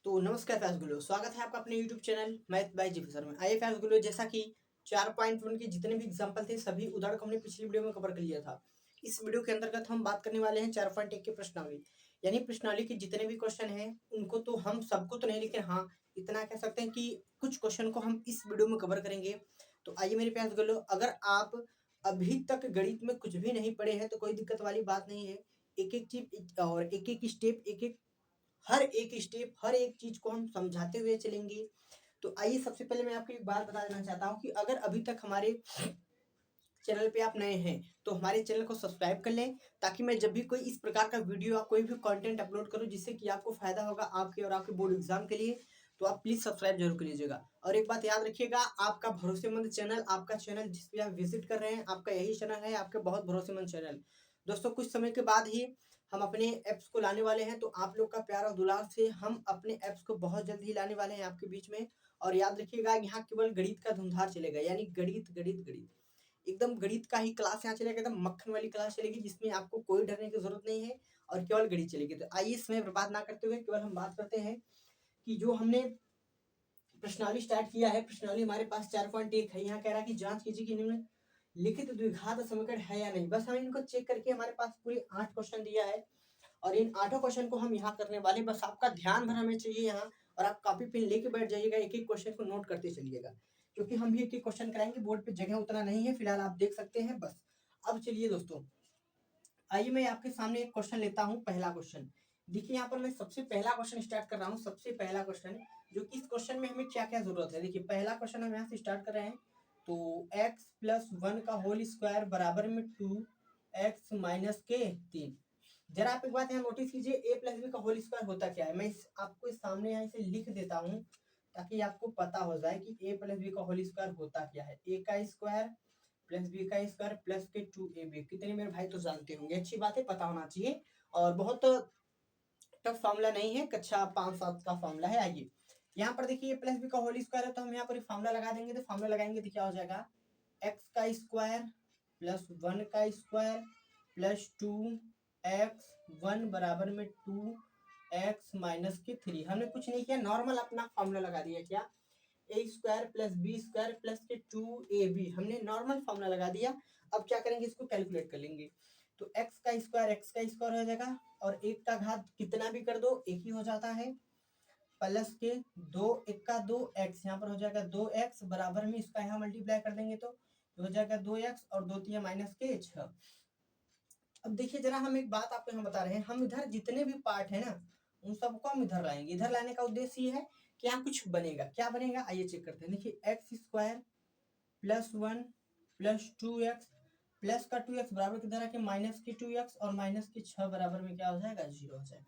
तो नमस्कार फैज गुलो, स्वागत है आपका अपने YouTube channel math by G sir में। आइए फैज गुलो, जैसा कि 4.1 के जितने भी एग्जाम्पल थे सभी उदाहरण को हमने पिछली वीडियो में कवर कर लिया था। इस वीडियो के अंतर्गत हम बात करने वाले हैं 4.1 के प्रश्नावली, यानी प्रश्नावली के जितने भी क्वेश्चन हैं उनको तो हम सबको तो नहीं, लेकिन हाँ इतना कह सकते हैं कि कुछ क्वेश्चन को हम इस वीडियो में कवर करेंगे। तो आइए मेरे फैज गुलो, अगर आप अभी तक गणित में कुछ भी नहीं पढ़े हैं तो कोई दिक्कत वाली बात नहीं है। एक एक चीज और एक एक स्टेप, हर एक स्टेप, हर एक चीज को हम समझाते हुए चलेंगे। तो आइए सबसे पहले मैं आपको एक बात बता देना चाहता हूँ कि अगर अभी तक हमारे चैनल पे आप नए हैं तो हमारे चैनल को सब्सक्राइब कर लें, ताकि मैं जब भी कोई इस प्रकार का वीडियो या कोई भी कंटेंट अपलोड करूँ जिससे कि आपको फायदा होगा आपके और आपके बोर्ड एग्जाम के लिए, तो आप प्लीज सब्सक्राइब जरूर कर लीजिएगा। और एक बात याद रखिएगा, आपका भरोसेमंद चैनल, आपका चैनल जिस पे आप विजिट कर रहे हैं, आपका यही चैनल है, आपका बहुत भरोसेमंद चैनल। दोस्तों कुछ समय के बाद ही हम अपने ऐप्स को लाने वाले हैं, तो आप लोग का प्यार और दुलार से हम अपने ऐप्स को बहुत जल्द ही लाने वाले हैं आपके बीच में। और याद रखिएगा, यहाँ केवल गणित का धुंधार चलेगा, यानी गणित गणित गणित, एकदम गणित का ही क्लास यहाँ चलेगा, एकदम मक्खन वाली क्लास चलेगी जिसमें आपको कोई डरने की जरूरत नहीं है और केवल गणित चलेगी। तो आइए समय बर्बाद ना करते हुए केवल हम बात करते हैं कि जो हमने प्रश्नावली स्टार्ट किया है। प्रश्नावली हमारे पास 4.1 है। यहाँ कह रहा है कि जांच कीजिए कि इनमें लिखित द्विघात समीकरण है या नहीं। बस हम इनको चेक करके, हमारे पास पूरे 8 क्वेश्चन दिया है और इन 8 क्वेश्चन को हम यहाँ करने वाले। बस आपका ध्यान भर हमें चाहिए यहाँ, और आप कॉपी पेन लेके बैठ जाइएगा, एक एक क्वेश्चन को नोट करते चलिएगा, क्योंकि हम भी एक एक क्वेश्चन कराएंगे। बोर्ड पे जगह उतना नहीं है, फिलहाल आप देख सकते हैं। बस अब चलिए दोस्तों, आइए मैं आपके सामने एक क्वेश्चन लेता हूँ। पहला क्वेश्चन देखिए, यहाँ पर मैं सबसे पहला क्वेश्चन स्टार्ट कर रहा हूँ। सबसे पहला क्वेश्चन, जो कि इस क्वेश्चन में हमें क्या क्या जरूरत है। देखिए पहला क्वेश्चन हम यहाँ से स्टार्ट कर रहे हैं। तो x+1 का होल स्क्वायर बराबर में 2x-3। जरा आप एक बात यहाँ नोटिस कीजिए, a+b का होल स्क्वायर होता क्या है। मैं आपको इस सामने यहाँ इसे लिख देता हूँ ताकि आपको पता हो जाए कि a+b का होल स्क्वायर होता क्या है। a का स्क्वायर प्लस बी का स्क्वायर प्लस के 2ab। कितने मेरे भाई तो जानते होंगे, अच्छी बात है, पता होना चाहिए, और बहुत टफ फॉर्मूला नहीं है, कक्षा 5-7 का फॉर्मूला है। आइए यहाँ पर देखिए, प्लस बी का होल स्क्वायर है तो हम यहाँ पर फॉर्मूला लगा देंगे। तो फॉर्मूला लगाएंगे तो क्या हो जाएगा, एक्स का स्क्वायर प्लस 1 का स्क्वायर प्लस 2x1 बराबर में 2x-3। हमने कुछ नहीं किया, नॉर्मल अपना फॉर्मूला लगा दिया। क्या, A square plus B square plus के 2ab, हमने नॉर्मल फॉर्मूला लगा दिया। अब क्या करेंगे, इसको कैलकुलेट कर लेंगे। तो x का स्क्वायर हो जाएगा, और एक का घात कितना भी कर दो एक ही हो जाता है, प्लस के 2 1 का 2x, यहाँ पर हो जाएगा 2x बराबर में, इसका यहाँ मल्टीप्लाई कर देंगे तो हो जाएगा 2x और 2 माइनस के 6। अब देखिए जरा, हम एक बात आपको यहाँ बता रहे हैं, हम इधर जितने भी पार्ट है ना उन सबको हम इधर लाएंगे। इधर लाने का उद्देश्य ये है कि यहाँ कुछ बनेगा। क्या बनेगा, आइए चेक करते हैं। देखिए x square plus 1 plus 2x plus का 2x बराबर किधर है कि माइनस के 2x, और माइनस के 6 बराबर में क्या हो जाएगा, 0 हो जाएगा।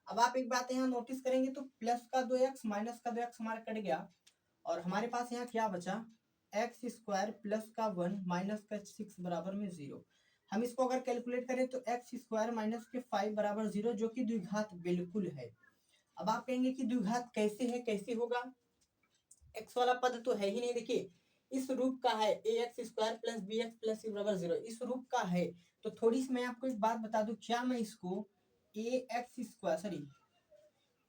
अब आप एक बात यहाँ नोटिस करेंगे तो प्लस का 2x माइनस का 2x हमारा कट गया, और हमारे पास यहाँ क्या बचा, एक्स स्क्वायर प्लस का 1 माइनस का 6 बराबर में 0। हम इसको अगर कैलकुलेट करें तो एक्स स्क्वायर माइनस के 5 बराबर 0, जो कि द्विघात बिल्कुल है। अब आप कहेंगे कि द्विघात कैसे है, कैसे होगा, एक्स वाला पद तो है ही नहीं। देखिए इस रूप का है, A X square plus B X plus C बराबर 0, इस रूप का है। तो थोड़ी सी मैं आपको एक बात बता दूं, क्या मैं इसको ए एक्स स्क्वायर, सॉरी,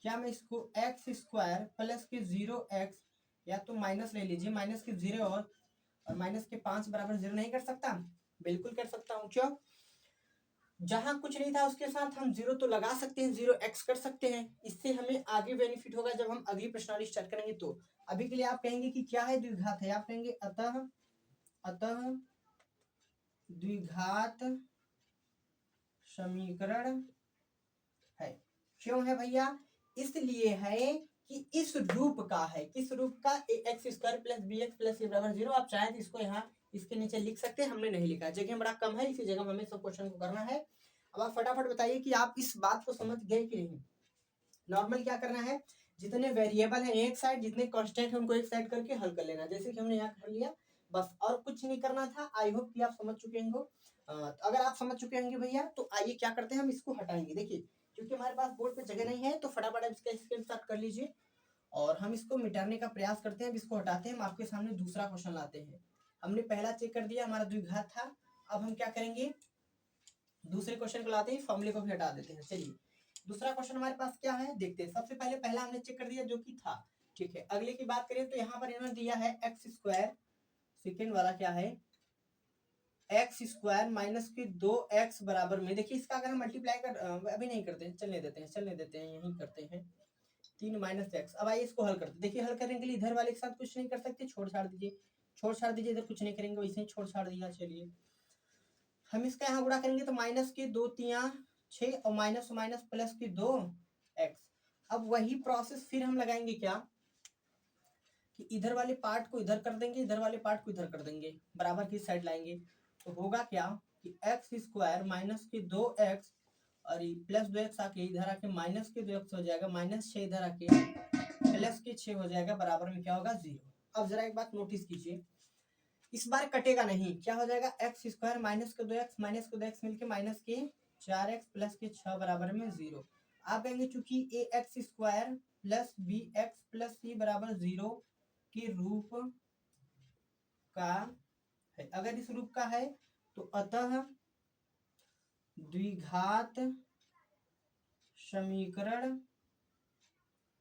क्या मैं इसको एक्स स्क्वायर प्लस के 0x, या तो माइनस ले लीजिए, माइनस के 0 और माइनस के 5 बराबर 0 नहीं कर सकता, बिल्कुल कर सकता हूँ। क्यों, जहां कुछ नहीं था उसके साथ हम 0 तो लगा सकते हैं, 0x कर सकते हैं। इससे हमें आगे बेनिफिट होगा जब हम अगली प्रश्नावली स्टार्ट करेंगे। तो अभी के लिए आप कहेंगे कि क्या है, द्विघात है। आप कहेंगे अतः द्विघात समीकरण है। क्यों है भैया, इसलिए है कि इस रूप का है। किस रूप का, X square plus B X plus C बराबर 0। आप चाहें तो इसको यहाँ इसके नीचे लिख सकते हैं, हमने नहीं लिखा, जगह बड़ा कम है, इसी जगह में हमें सब क्वेश्चन को करना है। अब आप फटाफट बताइए कि आप इस बात को समझ गए कि नहीं। नॉर्मल क्या करना है, जितने वेरिएबल है एक साइड, जितने कांस्टेंट है उनको एक साइड करके हल कर लेना, जैसे कि हमने यहाँ कर लिया। बस और कुछ नहीं करना था। आई होप कि आप समझ चुके होंगे। तो अगर आप समझ चुके होंगे भैया, तो आइए क्या करते हैं, हम इसको हटाएंगे। देखिए क्योंकि हमारे पास बोर्ड पे जगह नहीं है, तो फटाफट आप इसका स्क्रीनशॉट कर लीजिए और हम इसको मिटाने का प्रयास करते हैं। अब इसको हटाते हैं, हम आपके सामने दूसरा क्वेश्चन लाते हैं। हमने पहला चेक कर दिया, हमारा द्विघात था। अब हम क्या करेंगे, दूसरे क्वेश्चन को लाते हैं, फॉर्मूले को भी हटा देते हैं। चलिए दूसरा क्वेश्चन हमारे पास क्या है देखते हैं। सबसे पहले पहला हमने चेक कर दिया जो कि था, ठीक है। अगले की बात करें तो यहाँ पर इन्होंने दिया है एक्स स्क्वायर, सेकेंड वाला क्या है एक्स स्क्वायर माइनस की 2x बराबर में, देखिए इसका अगर हम मल्टीप्लाई कर अभी नहीं करते हैं, चलने देते हैं यही करते हैं 3 माइनस एक्स। अब आइए इसको हल करते हैं। देखिए हल करने के लिए इधर वाले के साथ कुछ नहीं कर सकते, छोड़ छाड़ दीजिए, इधर कुछ नहीं करेंगे, वैसे ही छोड़ छाड़ दिया। चलिए हम इसका यहाँ गुणा करेंगे तो माइनस की 2 तिया 6 और माइनस माइनस प्लस की 2x। अब वही प्रोसेस फिर हम लगाएंगे क्या कि इधर वाले पार्ट को इधर कर देंगे, इधर वाले पार्ट को इधर कर देंगे, बराबर की साइड लाएंगे। तो होगा क्या कि एक्स स्क्वायर माइनस की 2x और प्लस 2x आके इधर आके माइनस के 2x हो जाएगा, माइनस 6 इधर आके प्लस के 6 हो जाएगा, बराबर में क्या होगा 0। अब जरा एक बात नोटिस कीजिए, इस बार कटेगा नहीं, क्या हो जाएगा एक्स स्क्वायर माइनस के 2x माइनस के 2x मिलके माइनस के 4x प्लस के 6 बराबर में 0। आप कहेंगे चूंकि A X square plus B X plus C बराबर 0 के रूप का है, अगर इस रूप का है तो अतः द्विघात समीकरण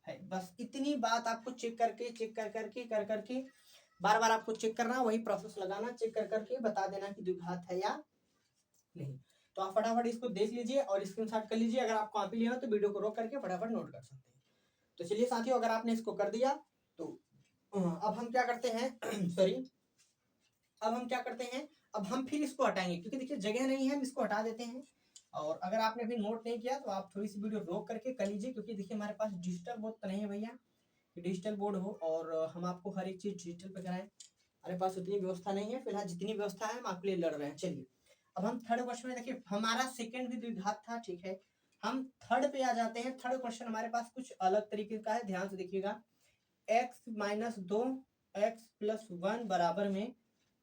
है। बस इतनी बात आपको चेक करके बार बार आपको चेक करना, वही प्रोसेस लगाना, चेक करके बता देना कि द्विघात है या नहीं। तो आप फटाफट इसको देख लीजिए और स्क्रीनशॉट कर लीजिए। अगर आप कॉपी लिया हो तो वीडियो को रोक करके फटाफट नोट कर सकते हैं। तो चलिए साथियों, अगर आपने इसको कर दिया तो अब हम क्या करते हैं सॉरी अब हम क्या करते हैं, अब हम फिर इसको हटाएंगे क्योंकि देखिए जगह नहीं है, हम इसको हटा देते हैं। और अगर आपने अभी नोट नहीं किया तो आप थोड़ी सी वीडियो रोक करके कर लीजिए, क्योंकि देखिए हमारे पास डिजिटल बोर्ड तो नहीं है भैया, डिजिटल बोर्ड हो और हम आपको हर एक चीज डिजिटल पे कराएं, हमारे पास उतनी व्यवस्था नहीं है। फिलहाल जितनी व्यवस्था है हम आपके लिए लड़ रहे हैं। चलिए अब हम थर्ड क्वेश्चन में, देखिए हमारा सेकंड भी द्विघात था, ठीक है। हम थर्ड पे आ जाते हैं। थर्ड क्वेश्चन हमारे पास कुछ अलग तरीके का है, ध्यान से देखिएगा। एक्स माइनस 2x प्लस 1 बराबर में,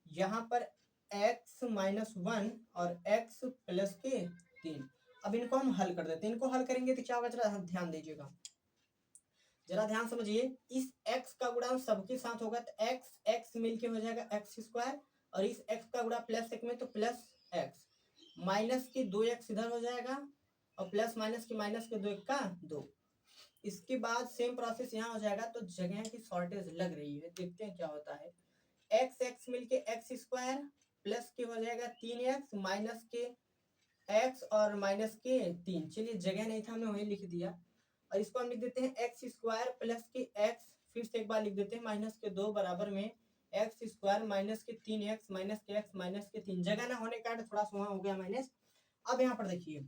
यहाँ पर x माइनस 1 और x प्लस के 3। अब इनको हम हल कर देते हैं। इनको हल करेंगे तो क्या होगा, जरा ध्यान दीजिएगा, जरा ध्यान समझिए। इस x का गुणा सबके साथ होगा तो x मिलके हो जाएगा एक्स स्क्वायर, और इस x का गुणा प्लस 1 में तो प्लस x, माइनस के 2x इधर हो जाएगा और प्लस माइनस के माइनस के 2 का 2। इसके बाद सेम प्रोसेस यहाँ हो जाएगा। तो जगह की शॉर्टेज लग रही है, देखते हैं क्या होता है। x मिलके एक्स स्क्वायर प्लस के हो जाएगा 3x माइनस के x और माइनस के 3। चलिए जगह नहीं था, हमने वही लिख दिया। और इसको हम लिख देते हैं एक्स स्क्वायर प्लस के x, फिर से एक बार लिख देते हैं माइनस के 2 बराबर में एक्स स्क्वायर माइनस के 3x माइनस के x माइनस के 3। जगह ना होने का थोड़ा सा हो गया माइनस। अब यहाँ पर देखिए,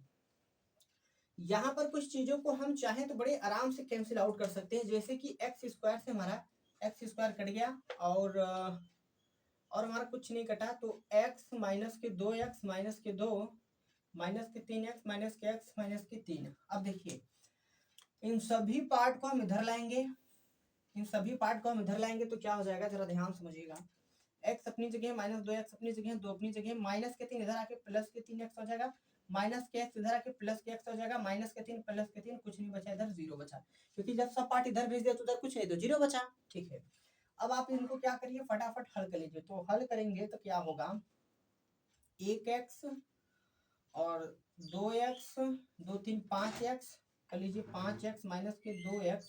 यहाँ पर कुछ चीजों को हम चाहें तो बड़े आराम से कैंसिल आउट कर सकते हैं, जैसे कि एक्स स्क्वायर से हमारा एक्स स्क्वायर कट गया और हमारा कुछ नहीं कटा, तो x माइनस के 2x माइनस के 2 माइनस के 3x माइनस के x माइनस के 3। अब देखिए इन सभी पार्ट को हम इधर लाएंगे, तो क्या हो जाएगा, जरा ध्यान समझिएगा। x अपनी जगह माइनस 2x अपनी जगह 2 अपनी जगह, माइनस के 3 इधर आके प्लस के 3x हो जाएगा, माइनस के x इधर आके प्लस के x हो जाएगा, माइनस के 3 प्लस के 3, कुछ नहीं बचा, इधर 0 बचा, क्योंकि जब सब पार्ट इधर भेज दिया तो उधर कुछ नहीं, तो 0 बचा, ठीक है। अब आप इनको क्या करिए, फटाफट हल कर लीजिए। तो हल करेंगे तो क्या होगा, 1x और 2x 2 3 5x कर लीजिए, 5x माइनस के 2x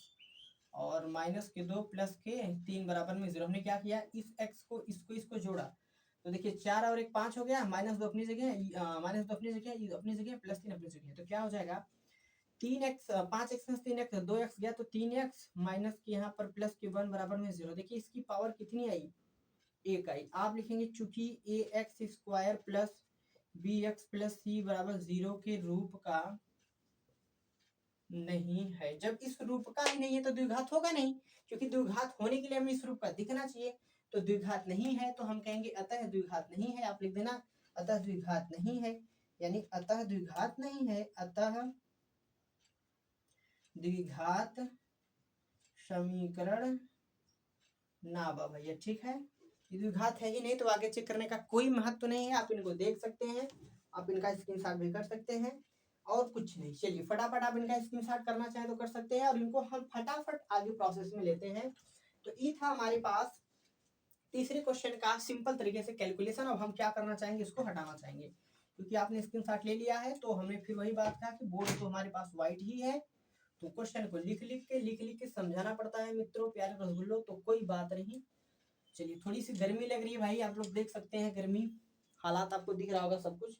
और माइनस के 2 प्लस के 3 बराबर में 0। हमने क्या किया, इस x को इसको जोड़ा, तो देखिए 4 और 1 5 हो गया, माइनस 2 अपनी जगह, माइनस 2 अपनी जगह प्लस 3 अपनी जगह। तो क्या हो जाएगा, 3x 5x में 3x 2x गया तो 3x माइनस के यहाँ पर प्लस के 1 बराबर में 0। देखिए इसकी पावर कितनी आई, 1 आई। आप लिखेंगे चूंकि A X square plus B X plus C बराबर 0 के रूप का नहीं है। जब इस रूप का ही नहीं है तो द्विघात होगा नहीं, क्योंकि द्विघात होने के लिए हमें इस रूप का दिखना चाहिए। तो द्विघात नहीं है तो हम कहेंगे अतः द्विघात नहीं है। आप लिख देना अतः द्विघात नहीं है, यानी अतः द्विघात नहीं है, अतः द्विघात समीकरण ना बा भैया, ठीक है। द्विघात है ही नहीं तो आगे चेक करने का कोई महत्व नहीं है। आप इनको देख सकते हैं, आप इनका स्क्रीनशॉट भी कर सकते हैं और कुछ नहीं। चलिए फटाफट आप इनका स्क्रीनशॉट करना चाहें तो कर सकते हैं और इनको हम फटाफट आगे प्रोसेस में लेते हैं। तो ये था हमारे पास तीसरे क्वेश्चन का सिंपल तरीके से कैलकुलेशन। अब हम क्या करना चाहेंगे, इसको हटाना चाहेंगे। क्योंकि आपने स्क्रीनशॉट ले लिया है तो हमने फिर वही बात कहा कि बोर्ड तो हमारे पास व्हाइट ही है, तो क्वेश्चन को लिख लिख के समझाना पड़ता है मित्रों प्यारे रसगुल्लो, तो कोई बात नहीं। चलिए, थोड़ी सी गर्मी लग रही है भाई, आप लोग देख सकते हैं गर्मी, हालात आपको दिख रहा होगा सब कुछ,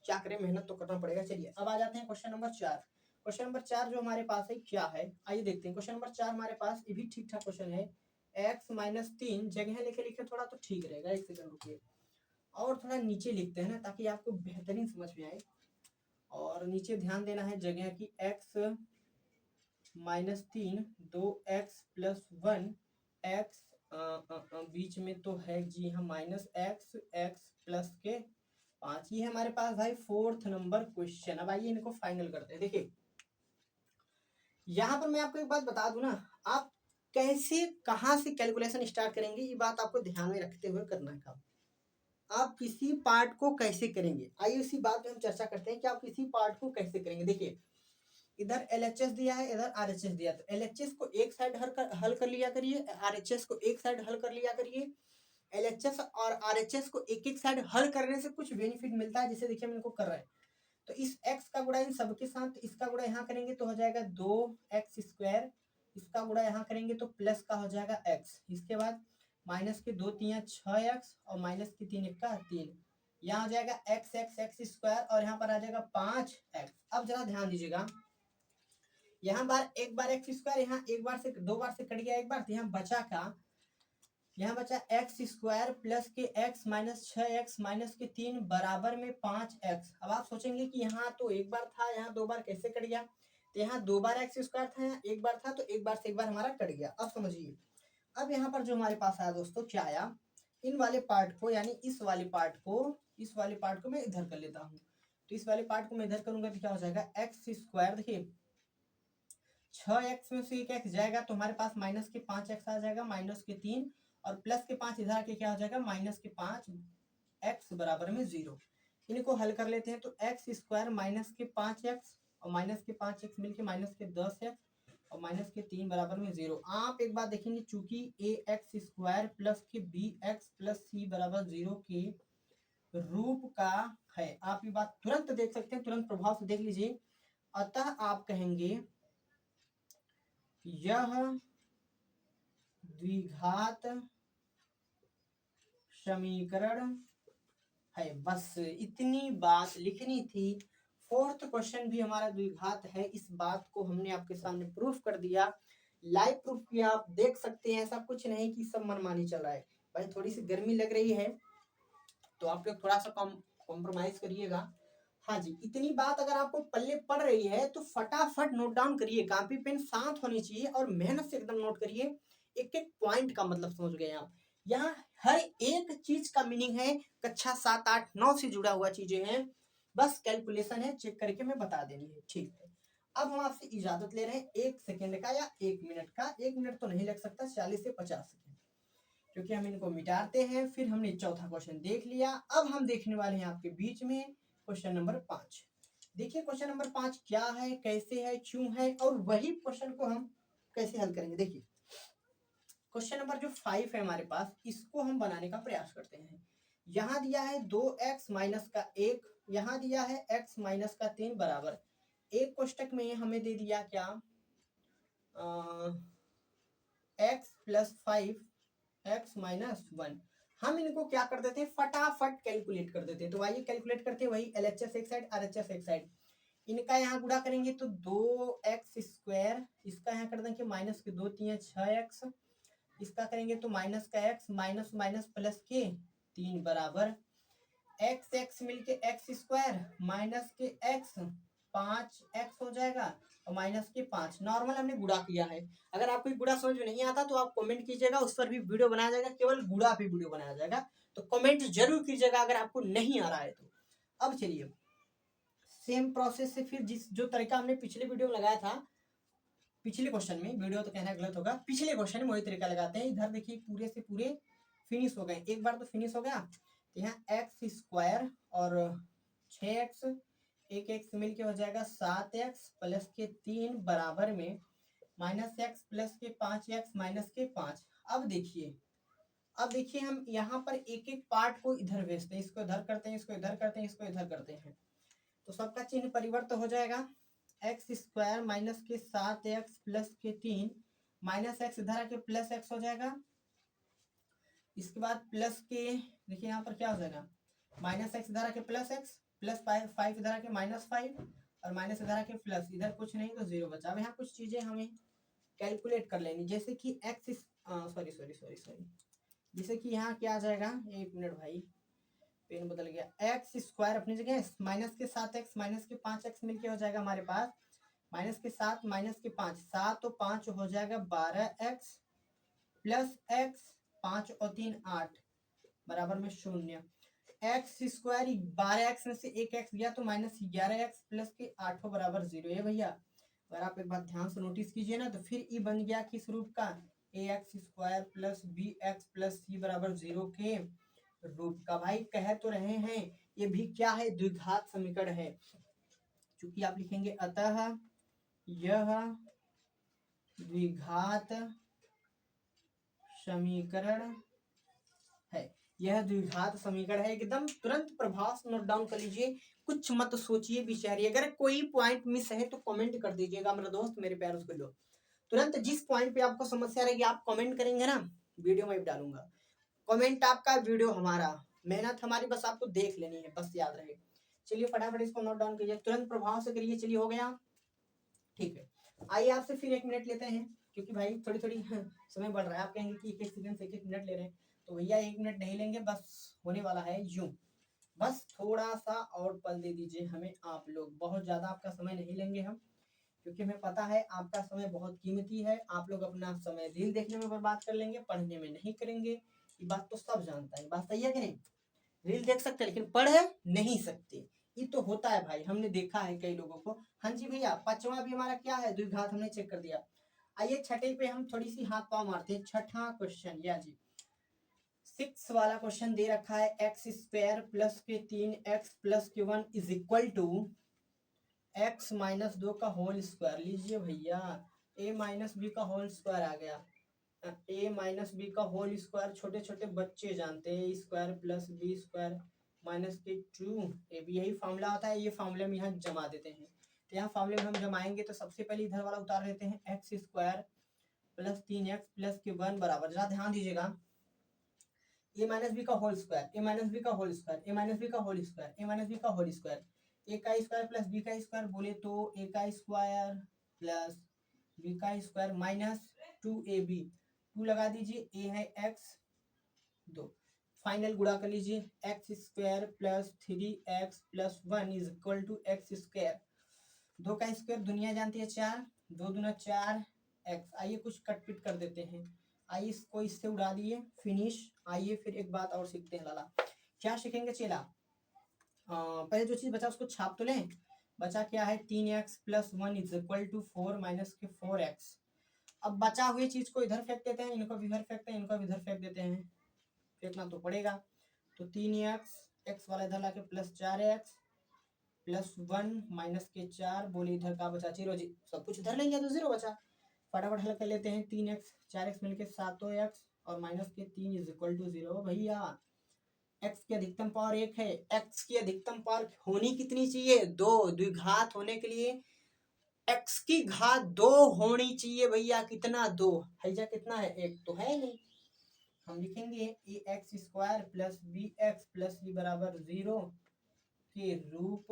क्या करें, मेहनत तो करना पड़ेगा। चलिए अब आ जाते हैं क्वेश्चन नंबर 4। क्वेश्चन नंबर 4 जो हमारे पास है क्या है, आइए देखते हैं। क्वेश्चन नंबर 4 हमारे पास ये भी ठीक ठाक क्वेश्चन है। x-3 जगह लिखे लिखे थोड़ा तो ठीक रहेगा, एक सेकंड रुकिए, और थोड़ा नीचे लिखते हैं ना ताकि आपको बेहतरीन समझ में आए। और नीचे ध्यान देना है जगह की, x-3 2x+1 x बीच में तो है जी हाँ -x+5, ये हमारे पास भाई 4th नंबर क्वेश्चन। अब आइए इनको फाइनल करते हैं। देखिए यहाँ पर मैं आपको एक बात बता दूं ना, आप कैसे कहाँ से कैलकुलेशन स्टार्ट करेंगे, ये बात आपको ध्यान में रखते हुए करना है काम। आप किसी पार्ट को कैसे करेंगे, आइए उसी बात पे हम चर्चा करते हैं कि आप किसी पार्ट को कैसे करेंगे। देखिए इधर LHS दिया है, इधर RHS दिया, तो LHS को एक साइड हल कर लिया करिए, RHS को एक साइड हल कर लिया करिए। LHS और RHS को एक एक साइड हल करने से कुछ बेनिफिट मिलता है, जैसे देखिए हम इनको कर रहे हैं, तो इस x का गुणा इन सबके साथ, इसका गुणा यहाँ करेंगे तो हो जाएगा 2x², इसका गुणा यहाँ करेंगे तो प्लस का हो जाएगा x, इसके बाद माइनस के 2 3 6x और माइनस के 3 1 3, यहाँ आ जाएगा x² और यहाँ पर आ जाएगा 5x। अब जरा ध्यान दीजिएगा, यहाँ बार एक बार x², यहाँ एक बार से दो बार से कट गया एक बार, तो यहाँ बचा का, यहाँ बचा x² प्लस के x माइनस 6x माइनस के 3 बराबर में 5x। अब आप सोचेंगे कि यहाँ तो एक बार था, यहाँ दो बार कैसे कट गया, तो यहाँ दो बार x² था, यहाँ एक बार था, तो एक बार से एक बार हमारा कट गया। अब समझिए, अब यहाँ पर जो हमारे पास आया दोस्तों, क्या आया, इन वाले पार्ट को यानी इस वाले पार्ट को मैं इधर कर लेता हूँ, तो इस वाले पार्ट को मैं इधर करूंगा तो क्या हो जाएगा x², देखिए 6x में से एक x जाएगा तो हमारे पास माइनस के 5x आ जाएगा, माइनस के 3 और प्लस के 5 इधर आके क्या हो जाएगा, माइनस के 5, x बराबर में 0। इनको हल कर लेते हैं तो x² माइनस के 5x और माइनस के 5x मिलके माइनस के 10x और माइनस के 3 बराबर में 0। आप एक बात देखेंगे, चूंकि ax² प्लस के bx प्लस c बराबर 0 के रूप का है, आप ये बात तुरंत देख सकते हैं, तुरंत प्रभाव से देख लीजिए। अतः आप कहेंगे यह द्विघात समीकरण है। बस इतनी बात लिखनी थी। 4th क्वेश्चन भी हमारा द्विघात है, इस बात को हमने आपके सामने प्रूफ कर दिया, लाइव प्रूफ किया, आप देख सकते हैं। ऐसा कुछ नहीं कि सब मनमानी चल रहा है भाई, थोड़ी सी गर्मी लग रही है तो आप लोग थोड़ा सा कॉम्प्रोमाइज करिएगा। हाँ जी, इतनी बात अगर आपको पल्ले पड़ रही है तो फटाफट नोट डाउन करिए, कॉपी पेन साथ होनी चाहिए और मेहनत से एकदम नोट करिए, एक एक पॉइंट का मतलब समझ गए आप। यहाँ हर एक चीज का मीनिंग है, कक्षा 7 8 9 से जुड़ा हुआ चीजें हैं, बस कैलकुलेशन है, चेक करके मैं बता देनी है, ठीक है। अब हम आपसे इजाजत ले रहे हैं 1 सेकेंड का या 1 मिनट का, 1 मिनट तो नहीं लग सकता, 40 से 50 सेकेंड, क्योंकि हम इनको मिटाते हैं। फिर हमने चौथा क्वेश्चन देख लिया, अब हम देखने वाले हैं आपके बीच में क्वेश्चन नंबर 5। देखिए क्वेश्चन नंबर 5 क्या है, कैसे है, क्यों है, और वही क्वेश्चन को हम कैसे हल करेंगे। देखिए क्वेश्चन नंबर जो 5 है हमारे पास, इसको हम बनाने का प्रयास करते हैं। यहाँ दिया है 2x माइनस का 1, यहाँ दिया है x माइनस का 3 बराबर, एक कोष्टक में हमें दे दिया क्या, x प्लस 5 x माइनस 1। हम इनको क्या कर देते हैं, फटाफट कैलकुलेट कर देते हैं। तो आइए कैलकुलेट करते हैं, वही LHS एक साइड RHS एक साइड, इनका यहाँ गुणा करेंगे तो 2x², इसका यहाँ कर देंगे माइनस के 2 3 6x, इसका करेंगे तो माइनस का x माइनस माइनस प्लस के 3 बराबर x मिलके x² माइनस के x 5x हो जाएगा और माइनस के 5, नॉर्मल हमने गुणा किया है। अगर आपको गुणा समझ में नहीं आता तो आप कमेंट कीजिएगा, उस पर भी वीडियो बनाया जाएगा, केवल गुणा पे वीडियो बनाया जाएगा, तो कमेंट जरूर कीजिएगा अगर आपको नहीं आ रहा है तो। अब चलिए सेम प्रोसेस से फिर जो तरीका हमने पिछले वीडियो में लगाया था, पिछले क्वेश्चन में, वीडियो तो कहना गलत होगा, पिछले क्वेश्चन में वही तरीका लगाते हैं। इधर देखिए पूरे से पूरे फिनिश हो गए, एक बार तो फिनिश हो गया, तो यहाँ x² और 6x, एक x मिलके हो जाएगा 7x प्लस के 3 बराबर में माइनस x प्लस के 5x माइनस के 5। अब देखिए अब देखिए हम यहाँ पर एक एक पार्ट को इधर भेजते हैं, इसको इधर करते हैं, इसको इधर करते हैं, इसको इधर करते हैं, तो सबका चिन्ह परिवर्तन हो जाएगा। एक्स स्क्वायर माइनस के 7x प्लस के 3 माइनस एक्स इधर आके प्लस एक्स हो जाएगा। इसके बाद प्लस के देखिए यहाँ पर क्या हो जाएगा, माइनस एक्स इधर आके प्लस एक्स प्लस 5 इधर आके -5 और माइनस इधर आके प्लस, इधर कुछ नहीं तो 0 बचा। अब यहाँ कुछ चीजें हमें कैलकुलेट कर लेनी, जैसे कि x sorry sorry sorry sorry जैसे कि यहाँ क्या आ जाएगा, 1 मिनट भाई पेन बदल गया। एक्स स्क्वायर अपनी जगह माइनस के 7x माइनस के 5x मिलके हो जाएगा हमारे पास माइनस के 7 माइनस के 5, 7 और 5 हो जाएगा 12x प्लस एक्स 5 और 3 8 बराबर में 0। एक्स स्क्वायर 12x में से एक एक्स गया तो -11x प्लस के 8 बराबर 0 है भैया। अगर आप एक बात ध्यान से नोटिस कीजिए ना तो फिर ई बन गया किस रूप का, ax square plus bx plus c बराबर 0 के रूप का। भाई कह तो रहे हैं ये भी क्या है, द्विघात समीकरण है। चूंकि आप लिखेंगे अतः यह द्विघात समीकरण है, यह द्विघात समीकरण है। एकदम तुरंत प्रभाव से नोट डाउन कर लीजिए, कुछ मत सोचिए विचारिए। अगर कोई पॉइंट मिस है तो कमेंट कर दीजिएगा मेरा दोस्त, मेरे प्यारे उसको लो तुरंत। जिस पॉइंट पे आपको समस्या रहेगी आप कमेंट करेंगे ना, वीडियो में डालूंगा। कमेंट आपका, वीडियो हमारा, मेहनत हमारी, बस आपको देख लेनी है, बस याद रहे। चलिए फटाफट इसको नोट डाउन कीजिए, तुरंत प्रभाव से करिए। चलिए हो गया, ठीक है। आइए आपसे फिर 1 मिनट लेते हैं, क्योंकि भाई थोड़ी थोड़ी समय बढ़ रहा है। आप कहेंगे कि 1 सेकंड से 1 मिनट ले रहे हैं, तो भैया 1 मिनट नहीं लेंगे, बस होने वाला है यूं। बस थोड़ा सा और पल दे दीजिए हमें आप लोग, बहुत ज्यादा आपका समय नहीं लेंगे हम, क्योंकि हमें पता है आपका समय बहुत कीमती है। आप लोग अपना समय रील देखने में बर्बाद कर लेंगे, पढ़ने में नहीं करेंगे, ये बात तो सब जानता है। बात सही है कि नहीं? रील देख सकते हैं लेकिन पढ़ नहीं सकते, ये तो होता है भाई, हमने देखा है कई लोगों को। हाँ जी भैया, 5वां भी हमारा क्या है, द्विघात, हमने चेक कर दिया। आइए छठे पे हम थोड़ी सी हाथ पांव मारते हैं। छठा क्वेश्चन, या जी 6 वाला क्वेश्चन दे रखा है, एक्स स्क्वायर प्लस के 3x प्लस के 1 is equal to x minus 2 का होल स्क्वायर। लीजिए भैया, a माइनस बी का होल स्क्वायर आ गया। a माइनस बी का होल स्क्वायर छोटे छोटे बच्चे जानते हैं, square plus B square minus के 2ab, यही फॉर्मूला होता है। ये फॉर्मूले में यहाँ जमा देते हैं, तो यहाँ फॉर्मूले में हम जमाएंगे तो सबसे पहले इधर वाला उतार देते हैं, x square plus 3x plus के 1 बराबर, जरा ध्यान दीजिएगा, a माइनस बी का whole square, a minus B का whole square, a minus B का whole square, a minus B का होल स्क्वायर, a का स्क्वायर प्लस b का स्क्वायर बोले तो a का स्क्वायर प्लस b का स्क्वायर माइनस 2ab, 2 लगा दीजिए, a है x 2, फाइनल गुणा कर लीजिए, x square plus 3x plus 1 is equal to x square, 2 का स्क्वायर दुनिया जानती है 4, 2 दूना 4 x। आइए कुछ कट पिट कर देते हैं, आइए इसको इससे उड़ा दिए, फिनिश। आइए फिर एक बात और सीखते हैं लाला, क्या सीखेंगे चेला? पहले जो चीज बचा उसको छाप तो लें। बचा क्या है, 3x plus 1 is equal to 4 minus के 4x। अब बचा हुई चीज को इधर फेंक देते हैं, इनको भी इधर फेंकते हैं, इनको भी इधर फेंक देते हैं, फेंकना तो पड़ेगा। तो 3x, x वाला इधर लाके प्लस 4x प्लस 1 माइनस के 4 बोले इधर का बचा 0 जी, सब कुछ इधर लेंगे तो 0 बचा। फटाफट हल कर लेते हैं, 3x 4x मिलके 7x और माइनस के 3 इज इक्वल टू 0। भैया x की अधिकतम पावर 1 है, x की अधिकतम पावर होनी कितनी चाहिए, 2, द्विघात होने के लिए x की घात 2 होनी चाहिए भैया। कितना, 2 है, कितना है, 1 तो है नहीं। हम लिखेंगे A X square plus B X plus C बराबर 0 के रूप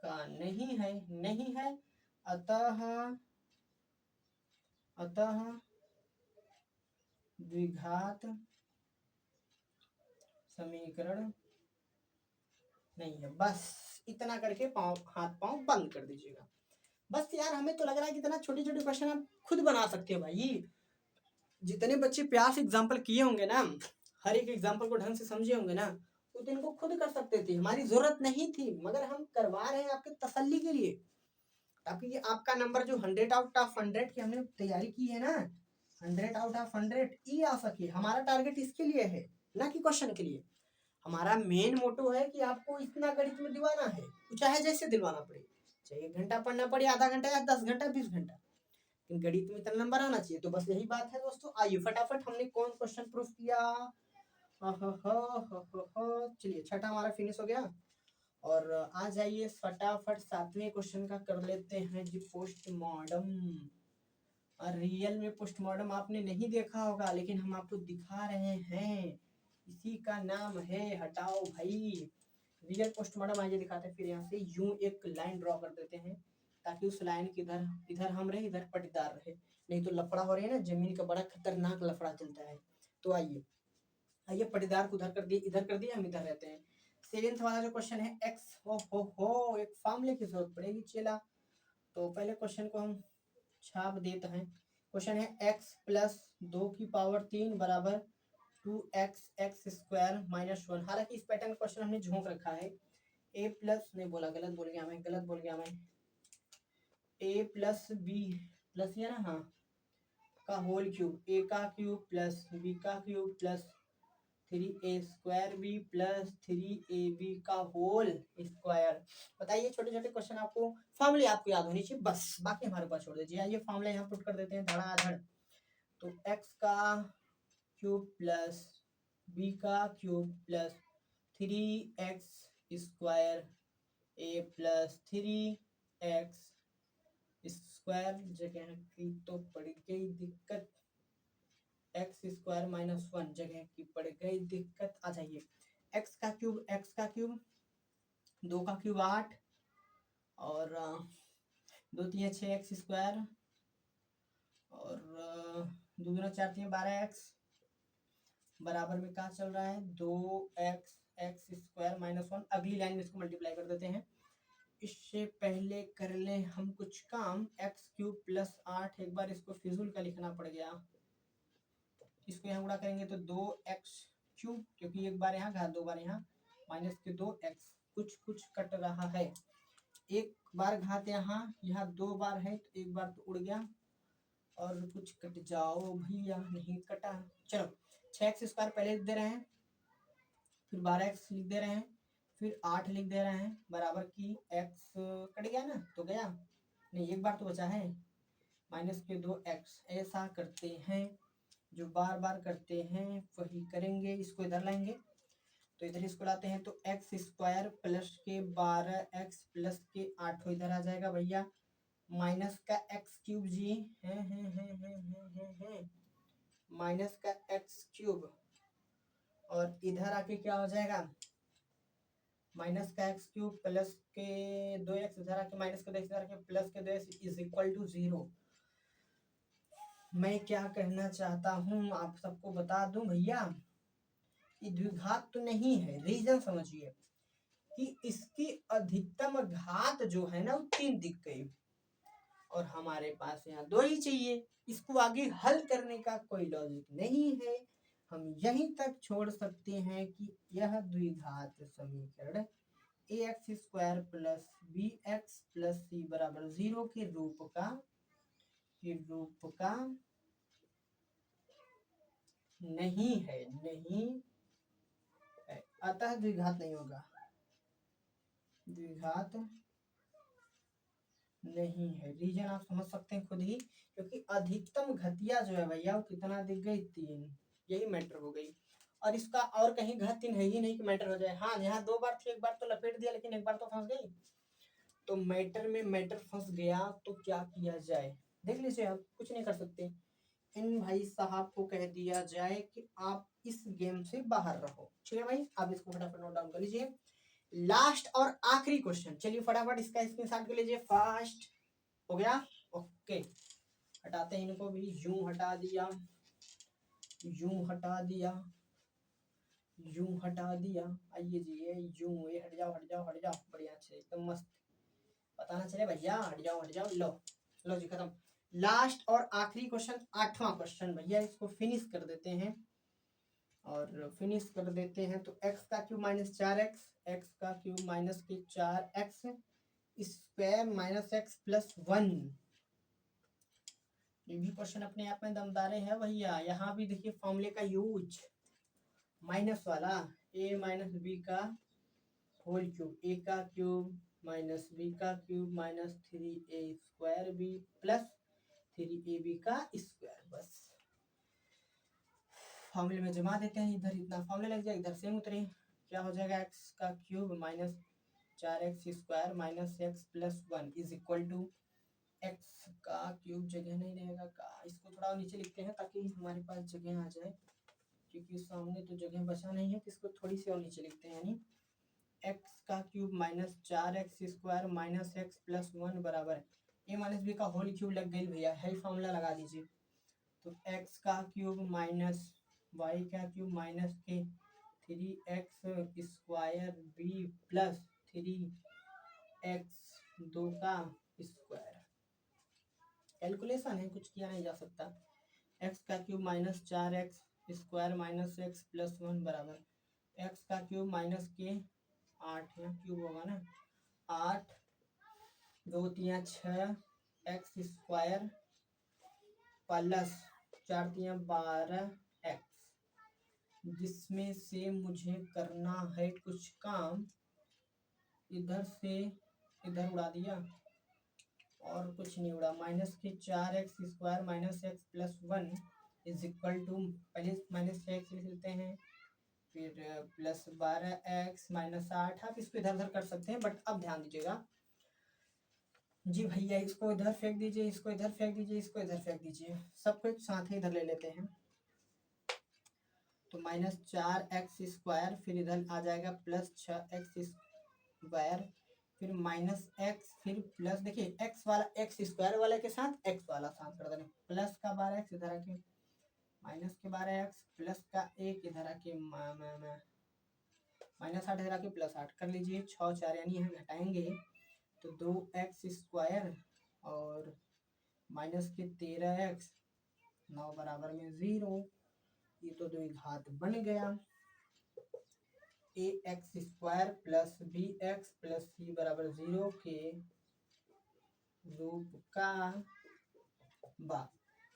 का नहीं है, नहीं है, अतः द्विघात समीकरण नहीं है। बस इतना करके पाँव, हाथ पाँव बंद कर दीजिएगा। बस यार, हमें तो लग रहा है कि इतना छोटे छोटे क्वेश्चन आप खुद बना सकते हो भाई। जितने बच्चे प्यास एग्जाम्पल किए होंगे ना, हर एक एग्जाम्पल को ढंग से समझे होंगे ना, तो इनको खुद कर सकते थे, हमारी जरूरत नहीं थी, मगर हम करवा रहे हैं आपके तसल्ली के लिए, ताकि आपका नंबर जो 100 आउट ऑफ 100 की हमने तैयारी की है ना, 100 आउट ऑफ 100 ये आ सके। हमारा टारगेट इसके लिए है, ना कि क्वेश्चन के लिए। हमारा मेन मोटो है कि आपको इतना गणित में दिलवाना है, चाहे जैसे दिलवाना पड़े, चाहे 1 घंटा पढ़ना पड़े, आधा घंटा या 10 घंटा 20 घंटा, लेकिन गणित में इतना नंबर आना चाहिए। तो बस यही बात है दोस्तों। आइए फटाफट हमने कौन क्वेश्चन प्रूफ किया। चलिए छठा हमारा फिनिश हो गया। और आ जाइए फटाफट 7वें क्वेश्चन का कर लेते हैं जी पोस्टमार्टम। रियल में पोस्टमार्टम आपने नहीं देखा होगा, लेकिन हम आपको दिखा रहे हैं। इसी का नाम है हटाओ भाई। रियल पोस्टमार्टम आइए दिखाते हैं। फिर यहाँ से यूं एक लाइन ड्रॉ कर देते हैं, ताकि उस लाइन के इधर इधर हम रहे, इधर पटीदार रहे। नहीं तो लफड़ा हो रही है ना, जमीन का बड़ा खतरनाक लफड़ा चलता है। तो आइए आइए पटीदार को उधर कर दिए, इधर कर दिए, हम इधर रहते हैं। सेवेंथ वाला जो क्वेश्चन है एक्स हो एक फॉर्मूले की जरूरत पड़ेगी चेला। तो पहले क्वेश्चन को हम छाप देते हैं। क्वेश्चन है एक्स प्लस 2 की पावर 3 बराबर 2x(x²-1)। हालांकि इस पैटर्न क्वेश्चन हमने झोंक रखा है। ए प्लस नहीं बोला, गलत बोल गया मैं। ए प्लस बी प्लस है ना, हाँ, का होल क्यूब, ए का क्यूब प्लस बी का cube plus 3a² plus 3ab का होल स्क्वायर। बताइए छोटे छोटे क्वेश्चन आपको फॉर्मूले आपको याद होनी चाहिए बस, बाकी हमारे पास छोड़ दीजिए। ये फॉर्मूला यहाँ पुट कर देते हैं धड़ाधड़। तो x का क्यूब प्लस b का cube plus 3x² a plus 3x² जगह की तो पड़ गई दिक्कत, x² - 1 जगह की पड़ गई दिक्कत। आ जाइए x का क्यूब 2 का क्यूब 8 और 2 3 6x² और 2 दूना 4 3 12x बराबर में क्या चल रहा है 2x(x²-1)। अगली लाइन में इसको मल्टीप्लाई कर देते हैं। इससे पहले कर ले हम कुछ काम, x³ प्लस 8 एक बार इसको फिजूल का लिखना पड़ गया। इसको यहाँ गुणा करेंगे तो 2x³ क्योंकि एक बार यहाँ घात 2 बार यहाँ माइनस के 2x कुछ कुछ कट रहा है। एक बार घात यहाँ 2 बार है तो एक बार तो उड़ गया और कुछ कट जाओ भैया, नहीं कटा। चलो 6x² पहले लिख दे रहे हैं, फिर 12x लिख दे रहे हैं, फिर 8 लिख दे रहे हैं बराबर की x कट गया ना तो गया नहीं, एक बार तो बचा है माइनस के 2x। ऐसा करते हैं, जो बार बार करते हैं वही करेंगे। इसको इधर लाएंगे तो इधर इसको लाते हैं तो x² प्लस के 12x प्लस के 8 इधर आ जाएगा भैया, माइनस का x³ जी है माइनस का x³ और इधर आके क्या हो जाएगा माइनस का x³ प्लस के 2x इधर आके माइनस का 2x इधर आके प्लस के 2x इज इक्वल टू 0। मैं क्या कहना चाहता हूँ आप सबको बता दूं भैया, ये द्विघात तो नहीं है। रीजन समझिए कि इसकी अधिकतम घात जो है ना वो 3 दिख गई और हमारे पास यहाँ 2 ही चाहिए। इसको आगे हल करने का कोई लॉजिक नहीं है। हम यहीं तक छोड़ सकते हैं कि यह द्विघात समीकरण ax² plus bx plus c बराबर 0 के रूप का नहीं है, अतः द्विघात नहीं होगा, द्विघात नहीं है। रीजन आप समझ सकते हैं खुद ही, क्योंकि अधिकतम घटिया जो है भैया वो कितना दिख गई 3, यही मैटर हो गई। और इसका और कहीं घात 3 है ही नहीं कि मैटर हो जाए। हाँ यहाँ 2 बार थी, एक बार तो लपेट दिया लेकिन एक बार तो फंस गई। तो मैटर में मैटर फंस गया तो क्या किया जाए, देख लीजिए आप कुछ नहीं कर सकते। इन भाई साहब को कह दिया जाए कि आप इस गेम से बाहर रहो। ठीक है भाई, आप इसको फटाफट नोट डाउन कर लीजिए। लास्ट और आखिरी क्वेश्चन, चलिए फटाफट इसका स्क्रीनशॉट कर लीजिए। फास्ट हो गया, ओके। हटाते हैं इनको भी, यूं हटा दिया, यूं हटा दिया, यूं हटा दिया। आइए जी ये यूं, ये हट जाओ हट जाओ हट जाओ, बढ़िया से एकदम मस्त, पता ना चले भैया, हट जाओ हट जाओ। लो लो जी खत्म। लास्ट और आखिरी क्वेश्चन, 8वां क्वेश्चन भैया, इसको फिनिश कर देते हैं। और फिनिश कर देते हैं तो x का क्यूब माइनस 4x, x का क्यूब माइनस के 4x square minus x plus 1। ये भी क्वेश्चन अपने आप में दमदार है भैया। यहाँ भी देखिए फॉर्मूले का यूज, माइनस वाला a माइनस बी का होल क्यूब, a का क्यूब माइनस बी का cube minus 3a² b plus 3ab का स्क्वायर। बस फॉर्मूले में जमा देते हैं, इधर इतना फॉर्मूला लग जाएगा, इधर सेम उतरे, क्या हो जाएगा एक्स का cube minus 4x square minus x plus 1 is equal to x का क्यूब जगह नहीं रहेगा का, इसको थोड़ा नीचे लिखते हैं ताकि हमारे पास जगह आ जाए, क्योंकि सामने तो जगह बचा नहीं है, तो इसको थोड़ी सी और नीचे लिखते हैं, यानी एक्स का cube minus 4x square minus x plus 1 बराबर ए माइनस बी का होल क्यूब लग गई भैया, है फॉर्मूला लगा दीजिए। तो एक्स का क्यूब माइनस वाई का क्यूब माइनस के 3x square B plus 3x 2 का स्क्वायर। कैलकुलेशन है, कुछ किया नहीं जा सकता। एक्स का cube minus 4x square minus x plus 1 बराबर एक्स का क्यूब माइनस के 8 है, क्यूब होगा ना, 8 2 3 6 एक्स स्क्वायर प्लस 4 3 12 एक्स, जिसमें से मुझे करना है कुछ काम, इधर से इधर उड़ा दिया और कुछ नहीं उड़ा, माइनस के 4x square minus x plus 1 is equal to, पहले माइनस एक्स लिख लेते हैं, फिर प्लस 12x माइनस 8, आप इसको इधर उधर कर सकते हैं, बट अब ध्यान दीजिएगा जी भैया, इसको इधर फेंक दीजिए, इसको इधर फेंक दीजिए, इसको इधर फेंक दीजिए, सबको एक साथ ही इधर ले लेते हैं। तो माइनस 4x स्क्वायर, फिर इधर आ जाएगा प्लस 6x स्क्वायर, फिर माइनस एक्स, फिर प्लस, देखिए एक्स वाला एक्स स्क्वायर वाले के साथ एक्स वाला साथ कर देना, प्लस का 12x इधर आके माइनस के 12x प्लस का 1 इधर आके माइनस 8 इधर आके प्लस 8 कर लीजिए, 6 4 यानी हम घटाएंगे तो 2x स्क्वायर और माइनस के 13x 9 बराबर में 0, ये तो द्विघात बन गया। ax square plus bx plus c बराबर 0 के रूप का बा,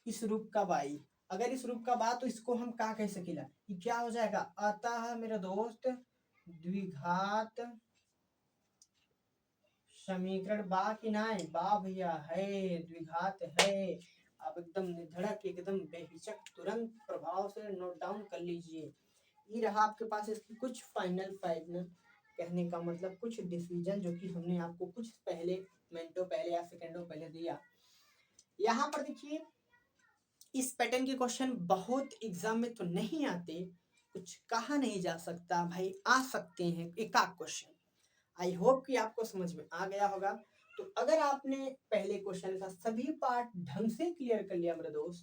इस रूप का बाई, अगर इस रूप का बा तो इसको हम क्या कह सकेला, ये क्या हो जाएगा, अतः मेरे दोस्त द्विघात समीकरण बा कि नाय, बा भैया है, द्विघात है। आप एकदम निधड़क, एकदम बेहिचक, तुरंत प्रभाव से नोट डाउन कर लीजिए। ये रहा आपके पास इसकी कुछ फाइनल कहने का मतलब कुछ डिसीजन, जो कि हमने आपको कुछ पहले मिनटों पहले या सेकंडों पहले दिया। यहाँ पर देखिए, इस पैटर्न के क्वेश्चन बहुत एग्जाम में तो नहीं आते, कुछ कहा नहीं जा सकता भाई, आ सकते हैं एक आध क्वेश्चन। आई होप कि आपको समझ में आ गया होगा। तो अगर आपने पहले क्वेश्चन का सभी पार्ट ढंग से क्लियर कर लिया मेरे दोस्त,